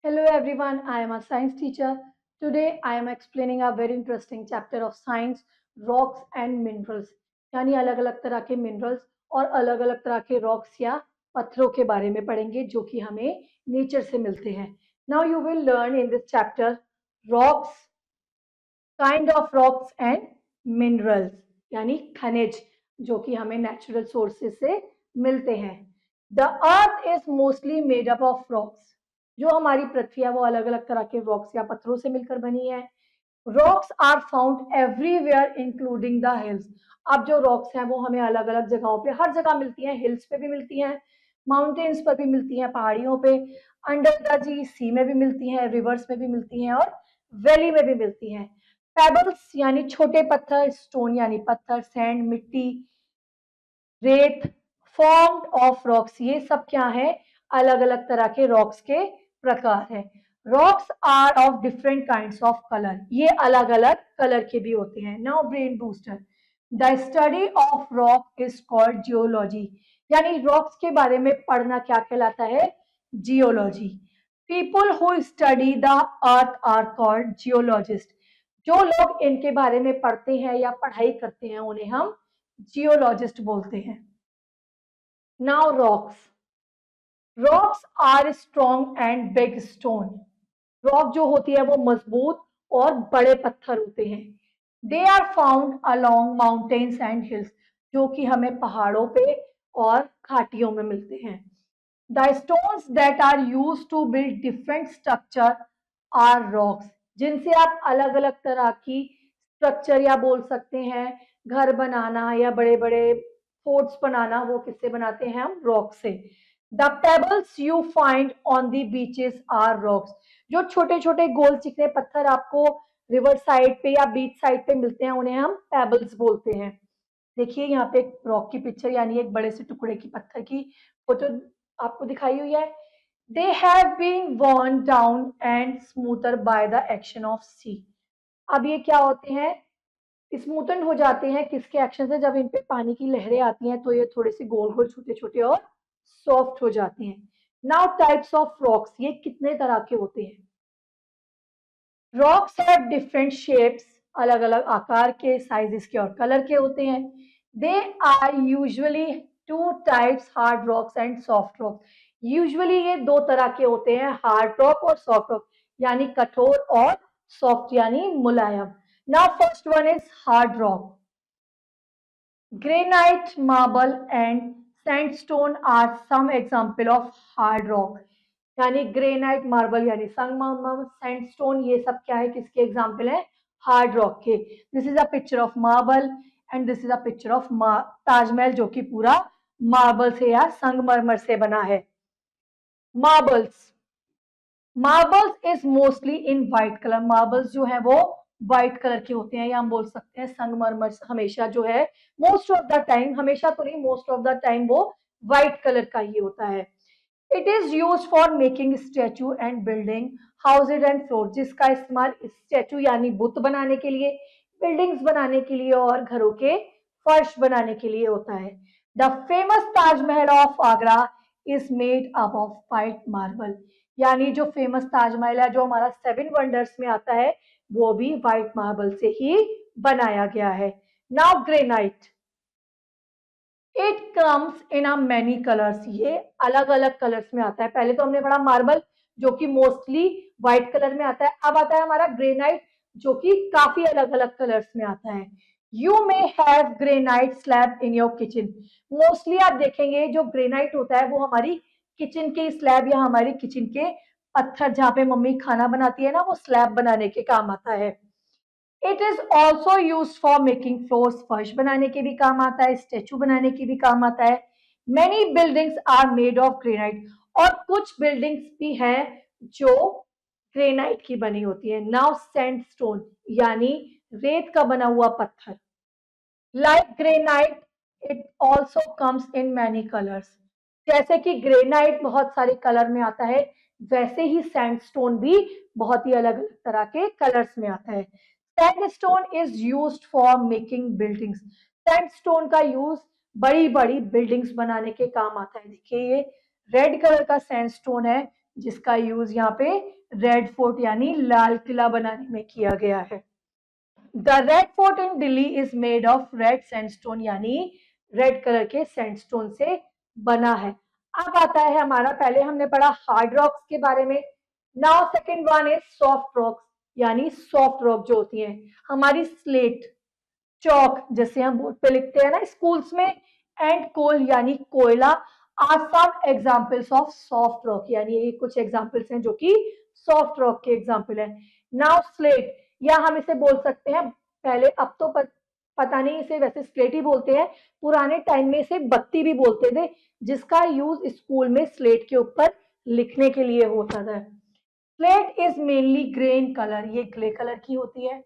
Hello everyone, I am a science teacher. Today I am explaining a very interesting chapter of science, rocks and minerals. यानी अलग अलग तरह के minerals और अलग अलग तरह के रॉक्स या पत्थरों के बारे में पढ़ेंगे जो कि हमें नेचर से मिलते हैं. Now you will learn in this chapter rocks, kind of rocks and minerals यानी खनिज जो कि हमें नेचुरल सोर्सेज से मिलते हैं. The earth is mostly made up of rocks. जो हमारी पृथ्वी है वो अलग अलग तरह के रॉक्स या पत्थरों से मिलकर बनी है. Rocks are found everywhere including the hills. अब जो रॉक्स हैं वो हमें अलग अलग जगहों पे हर जगह मिलती हैं. हिल्स पे भी मिलती हैं, माउंटेन्स पर भी मिलती हैं, पहाड़ियों पे, अंडर द सी में भी मिलती हैं, रिवर्स में भी मिलती हैं और वैली में भी मिलती हैं. पेबल्स यानी छोटे पत्थर, स्टोन यानी पत्थर, सैंड मिट्टी, रेत, फॉर्म्ड ऑफ रॉक्स, ये सब क्या है? अलग अलग तरह के रॉक्स के प्रकार है. Rocks are of different kinds of colour. ये अलग अलग कलर के भी होते हैं. Now brain booster. The study of rock is called geology. यानी रॉक्स के बारे में पढ़ना क्या कहलाता है? Geology. People who study the earth are called geologist. जो लोग इनके बारे में पढ़ते हैं या पढ़ाई करते हैं उन्हें हम जियोलॉजिस्ट बोलते हैं. Now rocks. Rocks are strong and big stone. Rock जो होती है वो मजबूत और बड़े पत्थर होते हैं. They are found along mountains and hills. जो कि हमें पहाड़ों पे और घाटियों में मिलते हैं. The stones that are use to build different structure are rocks. जिनसे आप अलग अलग तरह की स्ट्रक्चर या बोल सकते हैं घर बनाना या बड़े बड़े फोर्ट्स बनाना, वो किससे बनाते हैं? हम रॉक से. The pebbles you find on the beaches are rocks. जो छोटे छोटे गोल चिकने पत्थर आपको रिवर साइड पे या बीच साइड पे मिलते हैं उन्हें हम पेबल्स बोलते हैं. देखिए यहाँ पे एक रॉक की पिक्चर यानी एक बड़े से टुकड़े की पत्थर की फोटो आपको दिखाई हुई है. They have been worn down and smoother by the action of sea. अब ये क्या होते हैं? स्मूथन हो जाते हैं किसके एक्शन से? जब इन पे पानी की लहरें आती हैं तो ये थोड़े से गोल गोल छोटे छोटे और सॉफ्ट हो जाते हैं. Now types of rocks. ये कितने तरह के होते हैं? Rocks have different shapes. अलग अलग आकार के, साइजेस के और कलर के होते हैं. They are usually two types, hard rocks and soft rock. Usually ये दो तरह के होते हैं, हार्ड रॉक और सॉफ्ट रॉक यानी कठोर और सॉफ्ट यानी मुलायम. Now first one is hard rock. Granite, marble and sandstone are some example of hard rock. यानी ग्रेनाइट, मार्बल यानी संगमरमर, सैंडस्टोन, ये सब क्या है? किसके एग्जाम्पल है? हार्ड रॉक के. This is a picture of marble and this is a picture of Taj Mahal जो कि पूरा मार्बल से या संगमरमर से बना है. Marbles. Marbles is mostly in white colour. Marbles जो है वो व्हाइट कलर के होते हैं या हम बोल सकते हैं संगमरमर हमेशा जो है मोस्ट ऑफ द टाइम, हमेशा तो नहीं, मोस्ट ऑफ द टाइम वो व्हाइट कलर का ही होता है. It is use for making statue and building houses and floor. जिसका इस्तेमाल स्टैचू यानी बुत बनाने के लिए, बिल्डिंग्स बनाने के लिए और घरों के फर्श बनाने के लिए होता है. The famous Taj Mahal of Agra is made up of white marble. यानी जो फेमस ताजमहल है जो हमारा 7 वंडर्स में आता है वो भी व्हाइट मार्बल से ही बनाया गया है. Now granite. It comes in a many colours. ये अलग अलग कलर्स में आता है. पहले तो हमने पढ़ा मार्बल जो कि मोस्टली व्हाइट कलर में आता है. अब आता है हमारा ग्रेनाइट जो कि काफी अलग अलग कलर्स में आता है. You may have granite slab in your kitchen. Mostly आप देखेंगे जो ग्रेनाइट होता है वो हमारी किचन के स्लैब या हमारी किचन के पत्थर जहाँ पे मम्मी खाना बनाती है ना, वो स्लैब बनाने के काम आता है. It is also use for making floors. फर्श बनाने के भी काम आता है, स्टेचू बनाने के भी काम आता है. Many buildings are made of granite. और कुछ बिल्डिंग्स भी हैं जो ग्रेनाइट की बनी होती है. नाउ सैंडस्टोन यानी रेत का बना हुआ पत्थर. Like granite it also comes in many colours. जैसे कि ग्रेनाइट बहुत सारे कलर में आता है वैसे ही सैंडस्टोन भी बहुत ही अलग अलग तरह के कलर्स में आता है. Sandstone is used for making buildings. Sandstone का यूज बड़ी बड़ी बिल्डिंग्स बनाने के काम आता है. देखिए ये रेड कलर का सैंडस्टोन है जिसका यूज यहाँ पे रेड फोर्ट यानी लाल किला बनाने में किया गया है। The Red fort in Delhi is made of red sandstone यानी रेड कलर के सैंडस्टोन से बना है। अब आता है हमारा, पहले हमने पढ़ा हार्ड रॉक्स के बारे में, now second one is soft rocks यानी सॉफ्ट रॉक जो होती है हमारी स्लेट, चौक जैसे हम बोर्ड पे लिखते हैं ना स्कूल्स में, एंड कोल यानी कोयला are some examples of soft rock यानी ये कुछ एग्जांपल्स हैं जो कि सॉफ्ट रॉक के एग्जांपल है। नाउ स्लेट, या हम इसे बोल सकते हैं, पहले अब तो पता नहीं इसे वैसे स्लेट ही बोलते हैं, पुराने टाइम में इसे बत्ती भी बोलते थे, जिसका यूज स्कूल में स्लेट के ऊपर लिखने के लिए होता था। Slate is mainly grey in colour, ये ग्रे कलर की होती है।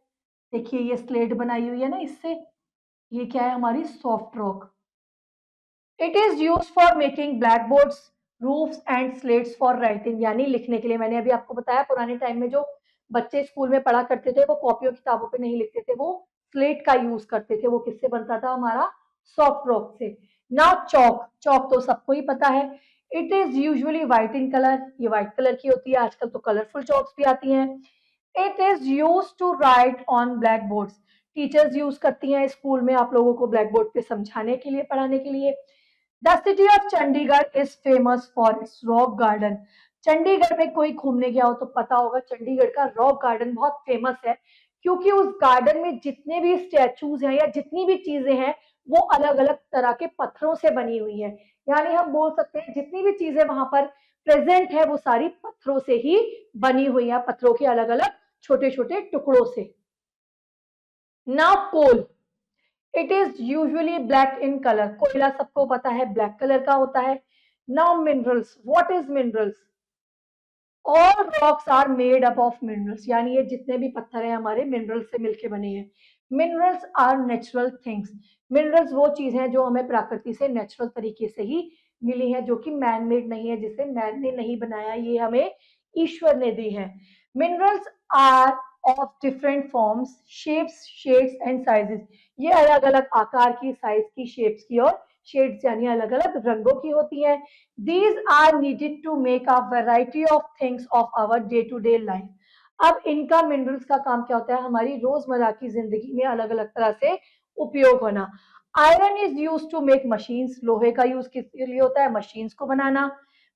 देखिए ये स्लेट बनाई हुई है ना इससे, ये क्या है हमारी soft rock. It is use for making black boards, roofs and slates for writing यानी लिखने के लिए। मैंने अभी आपको बताया पुराने टाइम में जो बच्चे स्कूल में पढ़ा करते थे वो कॉपियों किताबों पे नहीं लिखते थे, वो स्लेट का यूज करते थे। वो किससे बनता था हमारा सॉफ्ट रॉक से। नाउ चौक, चौक तो सबको ही पता है। It is usually white in colour, ये व्हाइट कलर की होती है, आजकल तो कलरफुल चौक्स भी आती हैं। It is use to write on black boards, teachers use करती हैं स्कूल में आप लोगों को ब्लैक बोर्ड पे समझाने के लिए, पढ़ाने के लिए। The city of Chandigarh is famous for its rock garden, Chandigarh में कोई घूमने गया हो तो पता होगा चंडीगढ़ का रॉक गार्डन बहुत फेमस है, क्योंकि उस गार्डन में जितने भी स्टैचूज हैं या जितनी भी चीजें हैं वो अलग अलग तरह के पत्थरों से बनी हुई है, यानी हम बोल सकते हैं जितनी भी चीजें वहां पर प्रेजेंट है वो सारी पत्थरों से ही बनी हुई है, पत्थरों के अलग अलग छोटे छोटे टुकड़ों से। Now coal, it is usually black in colour, कोयला सबको पता है ब्लैक कलर का होता है। Now minerals, what is minerals? All rocks are made up of minerals, यानी ये जितने भी पत्थर हैं हमारे मिनरल्स से मिलके बने हैं। Minerals are natural things, minerals वो चीज है जो हमें प्रकृति से नेचुरल तरीके से ही मिली है, जो कि मैन मेड नहीं है, जिसे मैन ने नहीं बनाया, ये हमें ईश्वर ने दी है। Minerals are of different forms, shapes, shades and sizes, ये अलग अलग आकार की, साइज की, शेप्स की और शेड्स यानी अलग अलग रंगों की होती है। These are needed to make a variety of things of our day to day life. अब इनका मिनरल्स का काम क्या होता है, हमारी रोजमर्रा की जिंदगी में अलग अलग तरह से उपयोग होना। Iron is use to make machines, लोहे का यूज किसके लिए होता है, मशीन्स को बनाना।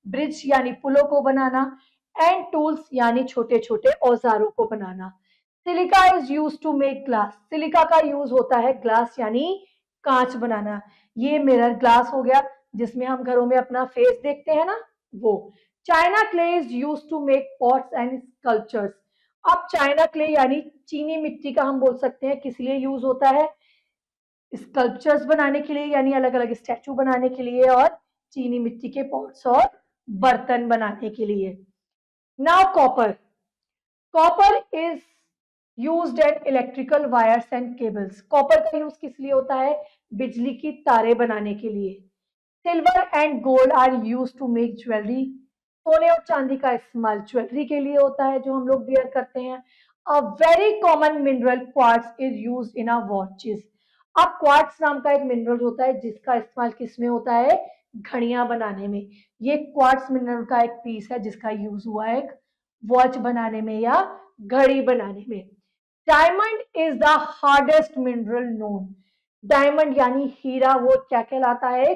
ब्रिज यानी पुलों को बनाना। एंड टूल्स यानी छोटे छोटे औजारों को बनाना। Silica is use to make glass, silica का यूज होता है ग्लास यानी कांच बनाना। ये मिरर ग्लास हो गया जिसमें हम घरों में अपना फेस देखते हैं ना, वो। China clay is use to make pots and sculptures, अब चाइना क्ले यानी चीनी मिट्टी का हम बोल सकते हैं किस लिए यूज होता है, स्कल्पचर्स बनाने के लिए यानी अलग अलग स्टैचू बनाने के लिए, और चीनी मिट्टी के पॉट्स और बर्तन बनाने के लिए। Now copper, copper is used in electrical wires and cables, copper का यूज किस लिए होता है, बिजली की तारें बनाने के लिए। Silver and gold are use to make jewellery, सोने और चांदी का इस्तेमाल ज्वेलरी के लिए होता है जो हम लोग वियर करते हैं। A very common mineral quartz is use in a watches, अब क्वार्ट्ज नाम का एक मिनरल होता है जिसका इस्तेमाल किस में होता है, घड़ियां बनाने में। ये क्वार्ट्ज मिनरल का एक पीस है जिसका यूज हुआ है एक वॉच बनाने में या घड़ी बनाने में। Diamond is the hardest mineral known, diamond यानी हीरा वो क्या कहलाता है,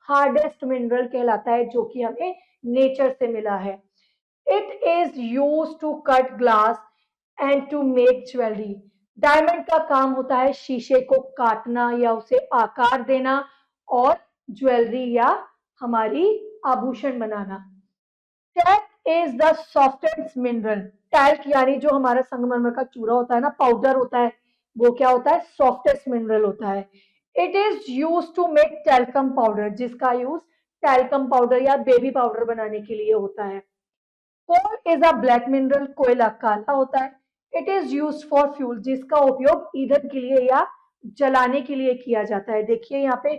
हार्डेस्ट मिनरल कहलाता है जो कि हमें नेचर से मिला है। It is use to cut glass and to make jewellery, diamond का काम होता है शीशे को काटना या उसे आकार देना और ज्वेलरी या हमारी आभूषण बनाना। Talc is the softest mineral, talc यानी जो हमारा संगमरमर का चूरा होता है ना, पाउडर होता है, वो क्या होता है, सॉफ्टेस्ट मिनरल होता है। It is use to make talcum powder, जिसका यूज टैल्कम पाउडर या बेबी पाउडर बनाने के लिए होता है। Coal is a black mineral, कोयला काला होता है। It is use for fuel, जिसका उपयोग ईंधन के लिए या जलाने के लिए किया जाता है। देखिए यहाँ पे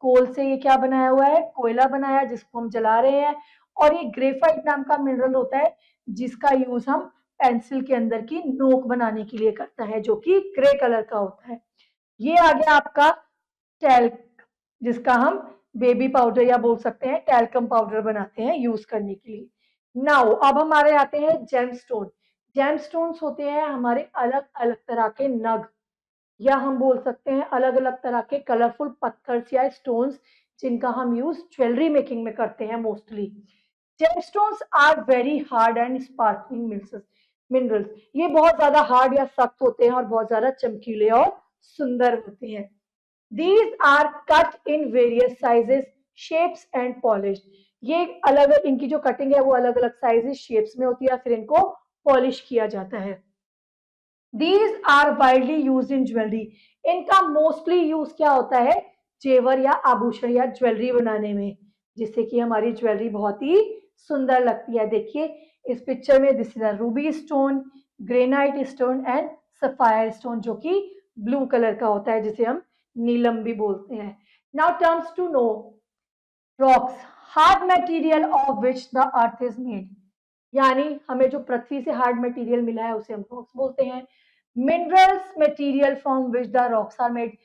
कोल से ये क्या बनाया हुआ है, कोयला बनाया जिसको हम जला रहे हैं, और ये ग्रेफाइट नाम का मिनरल होता है जिसका यूज हम पेंसिल के अंदर की नोक बनाने के लिए करता है जो कि ग्रे कलर का होता है। ये आ गया आपका टैल्क, जिसका हम बेबी पाउडर या बोल सकते हैं टैल्कम पाउडर बनाते हैं यूज करने के लिए। नाउ अब हमारे आते हैं जेमस्टोन। जेमस्टोन्स होते हैं हमारे अलग अलग तरह के नग, या हम बोल सकते हैं अलग अलग तरह के कलरफुल पत्थर्स या स्टोन्स, जिनका हम यूज ज्वेलरी मेकिंग में करते हैं mostly. Gemstones are very hard and sparkling minerals. ये बहुत ज्यादा हार्ड या सख्त होते हैं और बहुत ज्यादा चमकीले और सुंदर होते हैं। These are cut in various sizes, shapes and polished. ये अलग इनकी जो कटिंग है वो अलग अलग साइजेस शेप्स में होती है, फिर इनको पॉलिश किया जाता है। These are widely used in jewelry. इनका मोस्टली यूज क्या होता है, जेवर या आभूषण या ज्वेलरी बनाने में, जिससे कि हमारी ज्वेलरी बहुत ही सुंदर लगती है। देखिए इस पिक्चर में this is a Ruby stone, granite stone and sapphire stone, जो कि ब्लू कलर का होता है, जिसे हम नीलम भी बोलते हैं। Now terms to know rocks, hard material of which the earth is made, यानी हमें जो पृथ्वी से हार्ड मटेरियल मिला है उसे हम रॉक्स बोलते हैं। Minerals, material from which the rocks are made,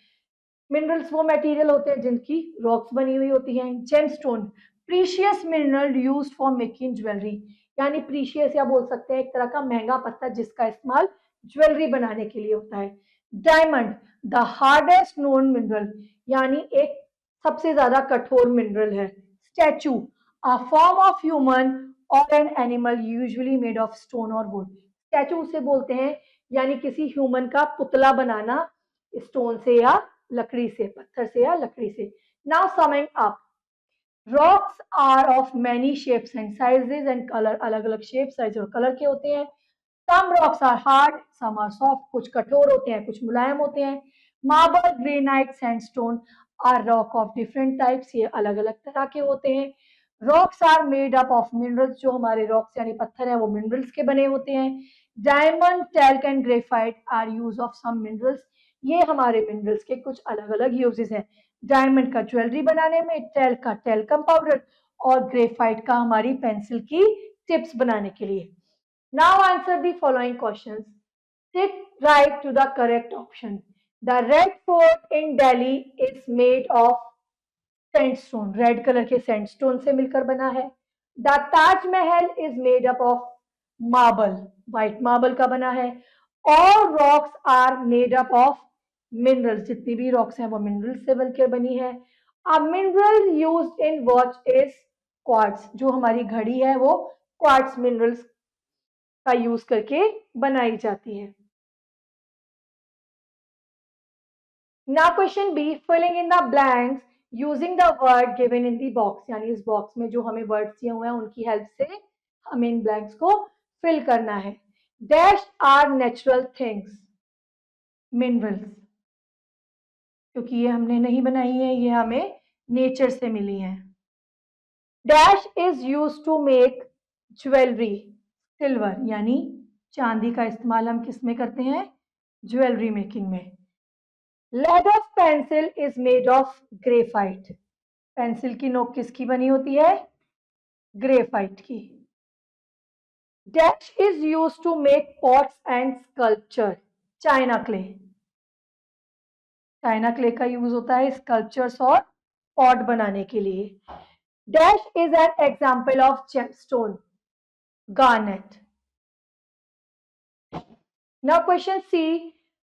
minerals वो मटेरियल होते हैं जिनकी रॉक्स बनी हुई होती हैं। Gemstone, precious mineral used for making jewellery, यानी प्रीशियस या बोल सकते हैं एक तरह का महंगा पत्थर जिसका इस्तेमाल ज्वेलरी बनाने के लिए होता है। Diamond, the hardest known mineral, यानी एक सबसे ज्यादा कठोर मिनरल है। Statue, a form of human और an animal usually made of stone और वुड, स्टैचू उसे बोलते हैं यानी किसी ह्यूमन का पुतला बनाना स्टोन से या लकड़ी से, पत्थर से या लकड़ी से। Now summing up, rocks are of many shapes and sizes and colour, अलग अलग शेप साइज और कलर के होते हैं। Some rocks are hard, some are soft, कुछ कठोर होते हैं कुछ मुलायम होते हैं। Marble, granite, sandstone are rock of different types, ये अलग अलग तरह के होते हैं। Rocks are made up of minerals, जो हमारे रॉक्स यानी पत्थर हैं वो मिनरल्स के बने होते हैं। Diamond, talc and graphite are use of some minerals, ये हमारे मिनरल्स के कुछ अलग अलग यूजेस हैं। डायमंड का ज्वेलरी बनाने में, टैल्क का टैल्कम पाउडर, और ग्रेफाइट का हमारी पेंसिल की टिप्स बनाने के लिए। Now answer the following questions. Tick right to the correct option. The Red Fort in Delhi is made of sandstone. Red colour के sandstone से मिलकर बना है। The Taj Mahal is made up of marble. White marble का बना है। All rocks are made up of minerals. जितनी भी rocks हैं वो minerals से बनकर बनी है। A mineral used in watch is quartz. जो हमारी घड़ी है वो quartz minerals का यूज करके बनाई जाती है। Now question b, filling in the blanks using the word given in the box, यानी इस बॉक्स में जो हमें वर्ड्स दिए हुए हैं उनकी हेल्प से हमें इन ब्लैंक्स को फिल करना है। Dash are natural things, minerals, क्योंकि ये हमने नहीं बनाई है, ये हमें नेचर से मिली है। Dash is use to make jewellery, silver, यानी चांदी का इस्तेमाल हम किस में करते हैं, ज्वेलरी मेकिंग में। Lead of pencil is made of graphite, pencil की नोक किसकी बनी होती है, ग्रेफाइट की। Dash is use to make pots and sculpture, china clay, china clay का यूज होता है स्कल्पचर्स और पॉट बनाने के लिए। Dash is an example of gemstone, garnet. Now question C,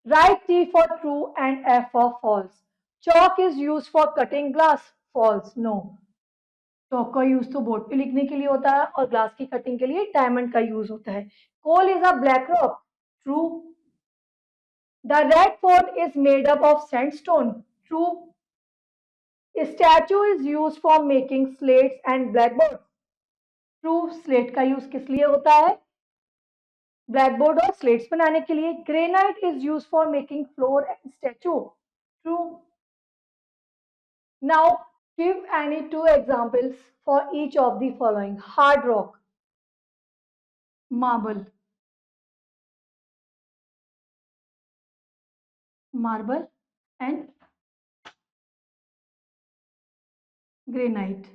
write T for true and F for false. Chalk is used for cutting glass. False. No. चौक का use तो board पे लिखने के लिए होता है और ग्लास की कटिंग के लिए डायमंड का यूज होता है। Coal is a black rock. True. The Red Fort is made up of sandstone. True. Statue is use for making slates and black board. True. Slate का यूज किस लिए होता है, ब्लैक बोर्ड और slates बनाने के लिए। Granite is use for making floor and statue. True. Now give any two examples for each of the following. Hard rock, marble, marble and granite.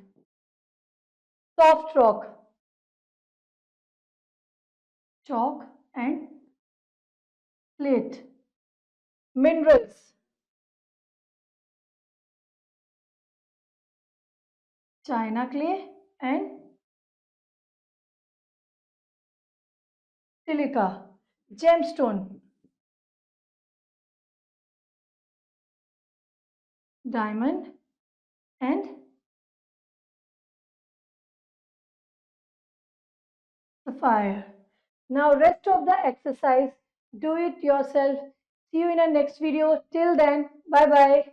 Soft rock, chalk and slate. Minerals, china clay and silica, gemstone, diamond, and sapphire. Now rest of the exercise, do it yourself. See you in our next video. Till then, bye bye.